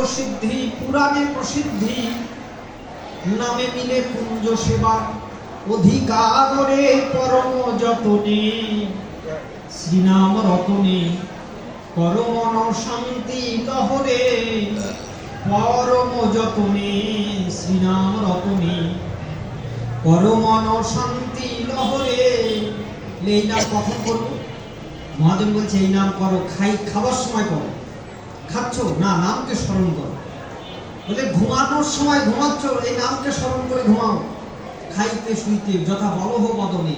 সর্বসিদ্ধি পুরাণে প্রসিদ্ধি, নামে মিলে কুঞ্জ সেবা অধিকারে পরম যতনে, শ্রীনাম রতনে করমন শান্তি লহরে পরম যতনে, শ্রীনাম রতনে পরমন শান্তি লহরে। এই নাম কখন করবো? মহাজন বলছে এই নাম করো খাবার সময় করো। খাচ্ছ না, নামকে স্মরণ করো। বলে ঘুমানোর সময় ঘুমাচ্ছ, এই নামকে স্মরণ করে ঘুমাও। খাইতে শুইতে যথা বলহ বদনে,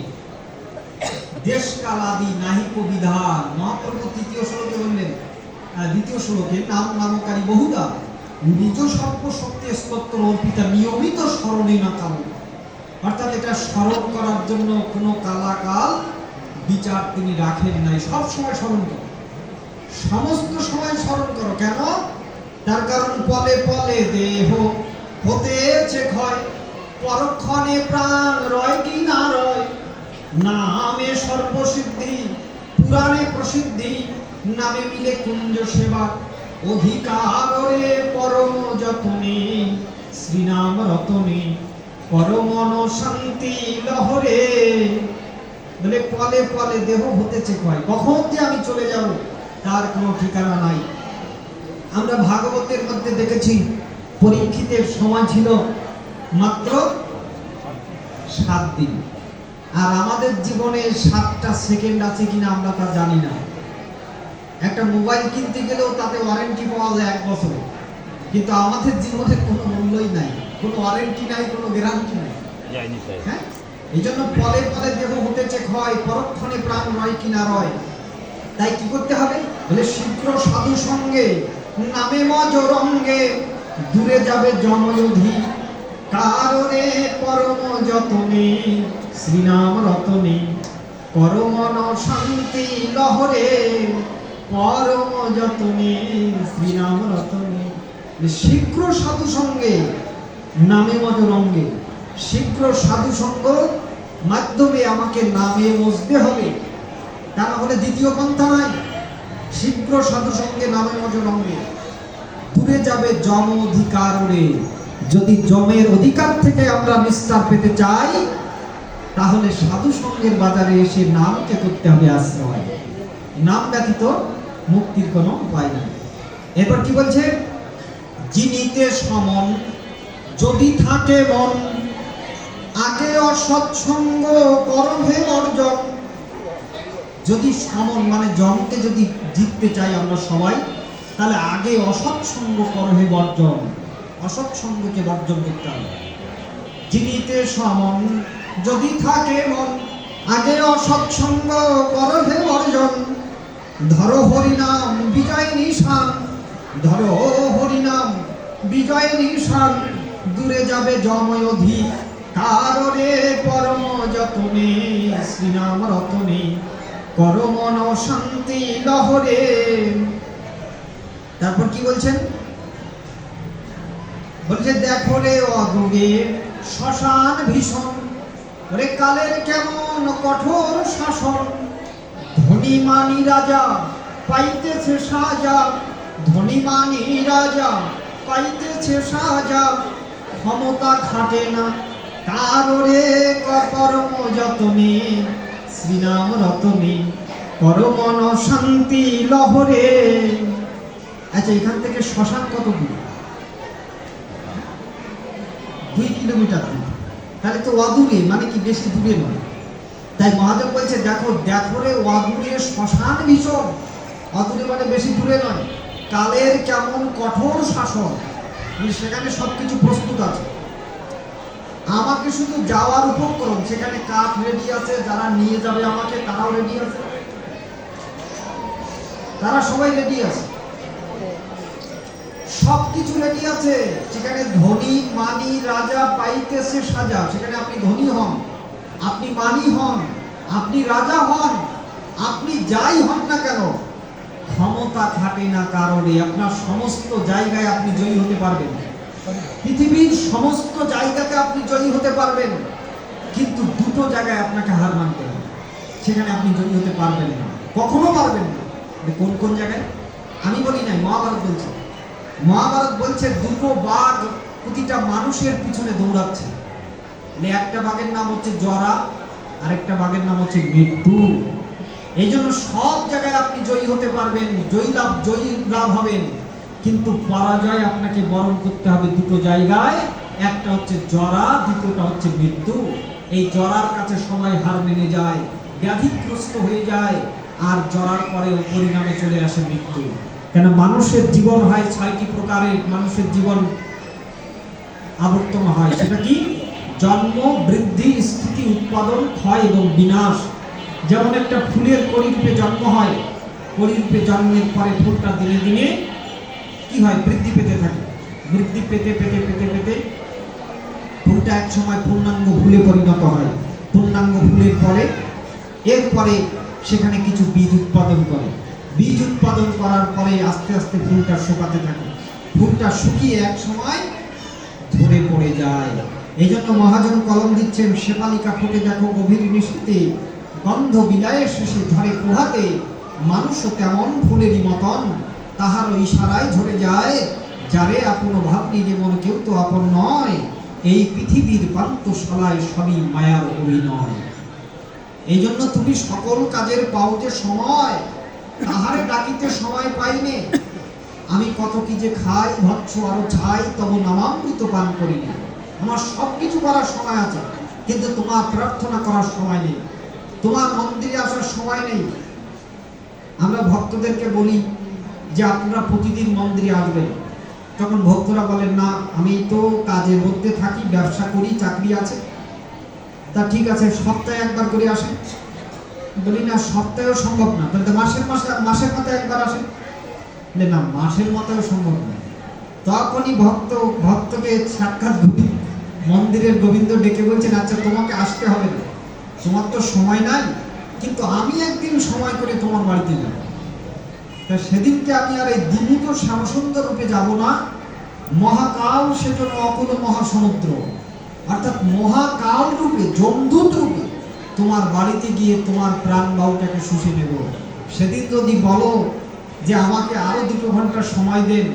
দেশ কাল আদি নাহিক বিধান। মহাপ্রভু তৃতীয় শ্লোকে বললেন, দ্বিতীয় শ্লোকে নাম নামকারী বহুদা নিজ সর্বশক্তি স্তোত্র অর্পিতা নিয়মিত স্মরণে না কাল। অর্থাৎ এটা স্মরণ করার জন্য কোনো কালাকাল বিচার তিনি রাখেন নাই। সব সময় স্মরণ করো, সমস্ত সময় স্মরণ করো। কেন? তার কারণ পলে পলে দেহ হতেছে ক্ষয়, পরক্ষণে প্রাণ রয় কি না রয়। নামে সর্বসিদ্ধি পুরাণে প্রসিদ্ধি, নামে মিলে কুঞ্জ সেবা অধিকারে পরম যতনে, শ্রীনাম রতনে পরমন শান্তি লহরে। বলে পলে পলে দেহ হতেছে ক্ষয়, কখন যে আমি চলে যাব তার কোনো ঠিকানা নাই। আমরা ভাগবতের মধ্যে দেখেছি পরীক্ষিতের সময় ছিল মাত্র 7 দিন, আর আমাদের জীবনে 7টা সেকেন্ড আছে কিনা আমরা তা জানি না। একটা মোবাইল কিনতে গেলেও তাতে ওয়ারেন্টি পাওয়া যায় 1 বছর, কিন্তু আমাদের জীবনের কোনো মূল্যই নাই, কোনো ওয়ারেন্টি নাই, কোনো গ্যারান্টি নাই। হ্যাঁ, এই জন্য পলে পলে দেহ হতেছে ক্ষয়, পরক্ষণে প্রাণ রয় কিনা রয়। তাই কি করতে হবে? বলে শীঘ্র সাধু সঙ্গে নামে মজ রঙ্গে, দূরে যাবে জময়ধি কারণে পরম যতনে, শ্রীনাম রতনে পরমন শান্তি লহরে পরম যতনে, শ্রীনাম রতনে। শীঘ্র সাধু সঙ্গে নামে মজ রঙ্গে, শীঘ্র সাধু সঙ্গ মাধ্যমে আমাকে নামে মজতে হবে, তা না হলে দ্বিতীয় পন্থা নাই। শীঘ্র সাধু সঙ্গে নামে মজ রঙ্গে, দূরে যাবে যম অধিকারে। যদি যমের অধিকার থেকে আমরা নিস্তার পেতে চাই, তাহলে সাধু সঙ্গের বাজারে এসে নামকে করতে হবে আশ্রয়। নাম ব্যতীত মুক্তির কোনো উপায় নেই। এরপর কি বলছে? যিনিতে সমন যদি থাকে মন, আগে অসৎসঙ্গ করহে অর্জন। যদি সমন মানে জমকে যদি জিততে চাই আমরা সবাই, তাহলে আগে অসৎসঙ্গ করহে বর্জন, অসৎসঙ্গকে বর্জন করতে হবে। যিনিতে সমন যদি থাকে মন, আগে অসৎসঙ্গ করহে বর্জন। ধরো হরিনাম বিজয় নিশান, ধরো হরিনাম বিজয় নিশান, দূরে যাবে জময়ধি কারণে পরম যতনে, শ্রীনাম রতনে করমন শান্তি লহরে। তারপর কি বলছেন? বলছে দেখো রে অদূরে শ্মশান ভীষণ, ওরে কালের কেমন কঠোর শাসন। ধনী মানি রাজা পাইতেছে সাজা, ধনী মানি রাজা পাইতেছে সাজা। ক্ষমতা খাটে না কারোরে পরম যতনে, শ্রীনাম রতনে পরমন শান্তি লহরে। আচ্ছা, এখান থেকে শ্মশান কত দূর? 2 কিলোমিটার দূর। তাহলে তো অদূরে, মানে কি বেশি দূরে নয়। তাই মহাদেব বলছে দেখো দেখো রে অদূরে শ্মশান ভীষণ, অদূরে মানে বেশি দূরে নয়। কালের কেমন কঠোর শাসন, সেখানে সবকিছু প্রস্তুত আছে। আমাকে শুধু যাওয়ার উপক্রম, সেখানে কাঠ রেডি আছে, যারা নিয়ে যাবে আমাকে তারাও রেডি আছে, তারা সবাই রেডি আছে, সবকিছু রেডি আছে। সেখানে ধনী মানি রাজা পাইতেছে সাজা। সেখানে আপনি ধনী হন, আপনি মানি হন, আপনি রাজা হন, আপনি যাই হন না কেন, ক্ষমতা খাটে না কারণে। আপনার সমস্ত জায়গায় আপনি জয়ী হতে পারবেন, পৃথিবীর সমস্ত জায়গাতে আপনি জয়ী হতে পারবেন, কিন্তু দুটো জায়গায় আপনাকে হার মানতে হবে। সেখানে আপনি জয়ী হতে পারবেন না, কখনো পারবেন না। কোন কোন জায়গায়? আমি বলি নাই, মহাভারত বলছে। মহাভারত বলছে দুটো বাঘ প্রতিটা মানুষের পিছনে দৌড়াচ্ছে। একটা বাঘের নাম হচ্ছে জরা, আরেকটা বাঘের নাম হচ্ছে মৃত্যু। এই জন্য সব জায়গায় আপনি জয়ী হতে পারবেন, জয়ী লাভ হবেন, কিন্তু পরাজয় আপনাকে বরণ করতে হবে দুটো জায়গায়। একটা হচ্ছে জরা, দ্বিতীয়টা হচ্ছে মৃত্যু। এই জরার কাছে সবাই হার মেনে যায়, ব্যাধিগ্রস্ত হয়ে যায়, আর জরার পরে পরিণামে চলে আসে মৃত্যু। কেন মানুষের জীবন হয় 6টি প্রকারের, মানুষের জীবন আবর্তন হয়। সেটা কি? জন্ম, বৃদ্ধি, স্থিতি, উৎপাদন, ক্ষয় এবং বিনাশ। যেমন একটা ফুলের কড়িরূপে জন্ম হয়, কড়িরূপে জন্মের পরে ফুলটা দিনে দিনে কি হয়? বৃদ্ধি পেতে থাকে। বৃদ্ধি পেতে পেতে পেতে পেতে ফুলটা এক সময় পূর্ণাঙ্গ ফুলে পরিণত হয়। পূর্ণাঙ্গ ফুলের পরে এরপরে সেখানে কিছু বীজ উৎপাদন করে। বীজ উৎপাদন করার পরে আস্তে আস্তে ফুলটা শুকাতে থাকে। ফুলটা শুকিয়ে এক সময় ঝরে পড়ে যায়। এই জন্য মহাজন কলম দিচ্ছেন, শেফালিকা ফুটে দেখো গভীর নিশীতে, গন্ধ বিদায়ের শেষে ঝরে প্রভাতে, মানুষও তেমন ফুলেরই মতন, তাহার ইশারায় ঝরে যায়, যারে আপন ভাবনি যেমন কেউ তো আপন নয়, এই পৃথিবীর পান্তশালায় সবই মায়ার অভিনয়। এই জন্য তুমি সকল কাজের পাও যে সময়, তাহারে ডাকিতে সময় পাইনে। আমি কত কি যে খাই ভৎস আরো ছাই, তবু নামামৃত পান করিনি। আমার সব কিছু করার সময় আছে, কিন্তু তোমার প্রার্থনা করার সময় নেই, তোমার মন্দিরে আসার সময় নেই। আমরা ভক্তদেরকে বলি যে আপনারা প্রতিদিন মন্দিরে আসবেন। তখন ভক্তরা বলেন, না আমি তো কাজের মধ্যে থাকি, ব্যবসা করি, চাকরি আছে। তা ঠিক আছে, সপ্তাহে একবার করে আসেন। বলি না, সপ্তাহেও সম্ভব না। তাহলে মাসের মাথায় একবার আসেন। না, মাসের মাথায় সম্ভব না। তখনই ভক্তকে সাক্ষাৎ মন্দিরের গোবিন্দ ডেকে বলছেন, আচ্ছা তোমাকে আসতে হবে না, তোমার তো সময় নাই, কিন্তু আমি একদিন সময় করে তোমার বাড়িতে যাব। তা সেদিনকে আমি আর এই দ্বিমুখ শ্যামসুন্দর রূপে যাব না, মহাকাল সেজন্য অকুল মহাসমুদ্র, অর্থাৎ মহাকাল রূপে, যমদূত রূপে তোমার বাড়িতে গিয়ে তোমার প্রাণ বাহুটাকে শুষে নেব। সেদিন যদি বলো যে আমাকে আরো 2 ঘন্টা সময় দেন,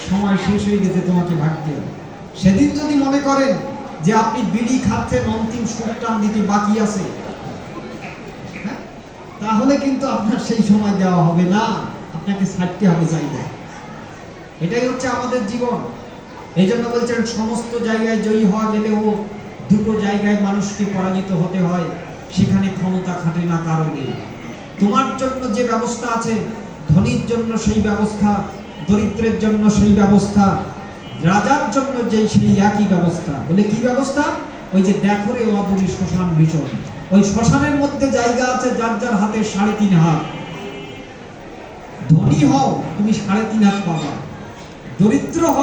সময় শেষ হয়ে গেছে, তোমাকে ভাগতে হবে। সেদিন যদি মনে করেন যে আপনি বিড়ি খাচ্ছেন, অন্তিম সুরটান দিতে বাকি আছে, তাহলে কিন্তু আপনার সেই সময় দেওয়া হবে না, আপনাকে ছাড়তে হবে জায়গায়। এটাই হচ্ছে আমাদের জীবন। এই জন্য বলছেন, সমস্ত জায়গায় জয়ী হওয়া গেলেও দুটো জায়গায় মানুষকে পরাজিত হতে হয়, সেখানে ক্ষমতা খাটে না কারণে। তোমার জন্য যে ব্যবস্থা আছে, ধনীর জন্য সেই ব্যবস্থা, দরিদ্রের জন্য সেই ব্যবস্থা, রাজার জন্য সেই একই ব্যবস্থা। বলে কি ব্যবস্থা? ওই যে দেখো রে অদূরে শ্মশান ভীষণ, ওই শ্মশানের মধ্যে জায়গা আছে যার যার হাতে 3.5 হাত। ধনী হও তুমি 3.5 হাত পাবা, দরিদ্র হও